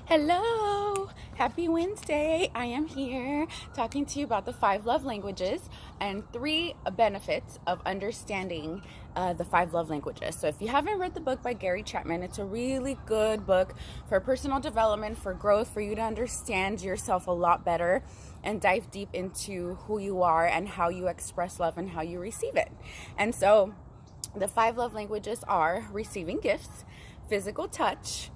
Hello, happy Wednesday. I am here talking to you about the 5 love languages and 3 benefits of understanding the 5 love languages. So if you haven't read the book by Gary Chapman, it's a really good book for personal development, for growth, for you to understand yourself a lot better and dive deep into who you are and how you express love and how you receive it. And so the 5 love languages are receiving gifts, physical touch,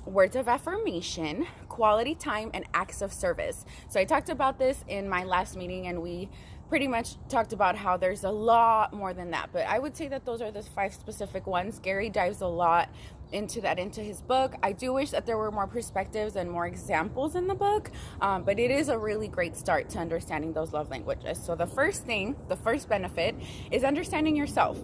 words of affirmation, quality time, and acts of service. So I talked about this in my last meeting, and we pretty much talked about how there's a lot more than that. But I would say that those are the 5 specific ones. Gary dives a lot into his book. I do wish that there were more perspectives and more examples in the book, but it is a really great start to understanding those love languages. So the first benefit is understanding yourself.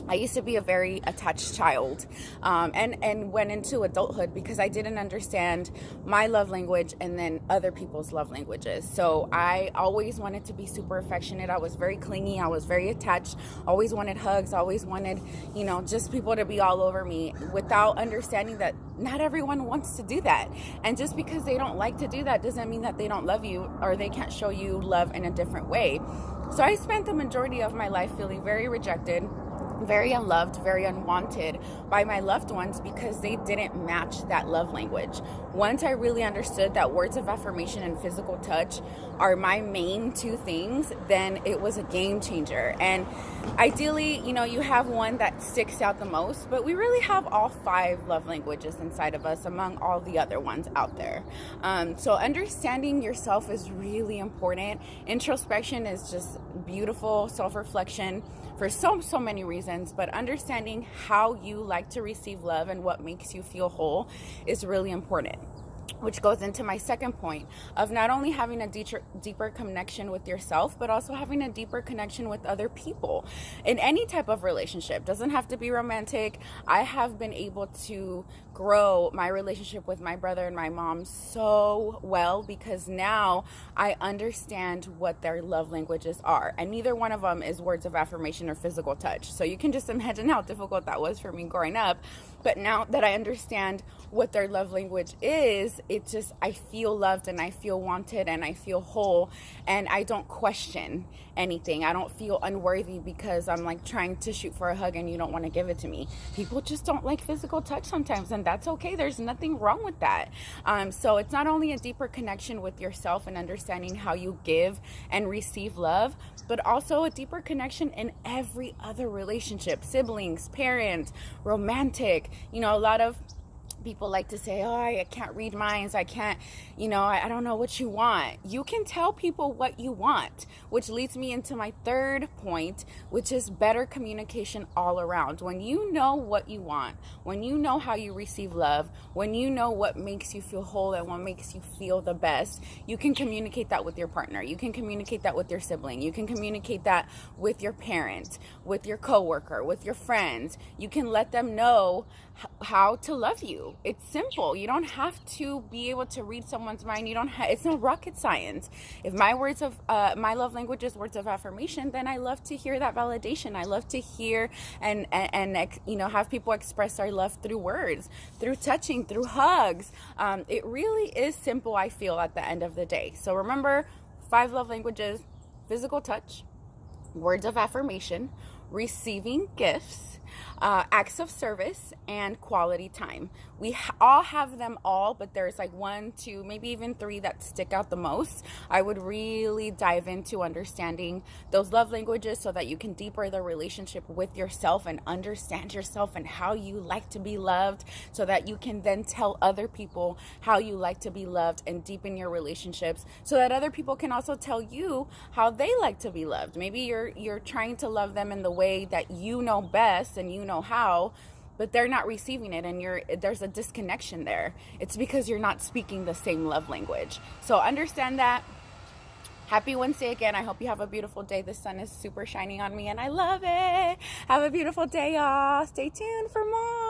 I used to be a very attached child, and went into adulthood because I didn't understand my love language and then other people's love languages. So I always wanted to be super affectionate. I was very clingy. I was very attached. Always wanted hugs. Always wanted, just people to be all over me, without understanding that not everyone wants to do that. And just because they don't like to do that doesn't mean that they don't love you or they can't show you love in a different way. So I spent the majority of my life feeling very rejected, very unloved, very unwanted by my loved ones because they didn't match that love language. Once I really understood that words of affirmation and physical touch are my main 2 things, then it was a game changer. And ideally, you have one that sticks out the most, but we really have all 5 love languages inside of us among all the other ones out there. So understanding yourself is really important. Introspection is just beautiful, self-reflection for so many reasons, but understanding how you like to receive love and what makes you feel whole is really important. Which goes into my second point of not only having a deeper connection with yourself, but also having a deeper connection with other people in any type of relationship. Doesn't have to be romantic. I have been able to grow my relationship with my brother and my mom so well because now I understand what their love languages are, and neither one of them is words of affirmation or physical touch. So you can just imagine how difficult that was for me growing up. But now that I understand what their love language is, I feel loved and I feel wanted and I feel whole, and I don't question anything. I don't feel unworthy because I'm like trying to shoot for a hug and you don't want to give it to me. People just don't like physical touch sometimes, and that's okay. There's nothing wrong with that. So it's not only a deeper connection with yourself and understanding how you give and receive love, but also a deeper connection in every other relationship, siblings, parents, romantic. A lot of people like to say, oh, I can't read minds. I can't, I don't know what you want. You can tell people what you want, which leads me into my third point, which is better communication all around. When you know what you want, when you know how you receive love, when you know what makes you feel whole and what makes you feel the best, you can communicate that with your partner. You can communicate that with your sibling. You can communicate that with your parents, with your coworker, with your friends. You can let them know how to love you. It's simple. You don't have to be able to read someone's mind. It's not rocket science. If my my love language is words of affirmation, then I love to hear that validation. I love to hear and have people express their love through words, through touching, through hugs. It really is simple, I feel, at the end of the day. So remember, 5 love languages: physical touch, words of affirmation, receiving gifts, acts of service, and quality time. We all have them all, but there's like 1, 2, maybe even 3 that stick out the most. I would really dive into understanding those love languages so that you can deepen the relationship with yourself and understand yourself and how you like to be loved, so that you can then tell other people how you like to be loved and deepen your relationships so that other people can also tell you how they like to be loved. Maybe you're trying to love them in the way that you know best and you know how, but they're not receiving it, and there's a disconnection there. It's because you're not speaking the same love language. So understand that. Happy Wednesday again. I hope you have a beautiful day. The sun is super shining on me and I love it. Have a beautiful day, y'all. Stay tuned for more.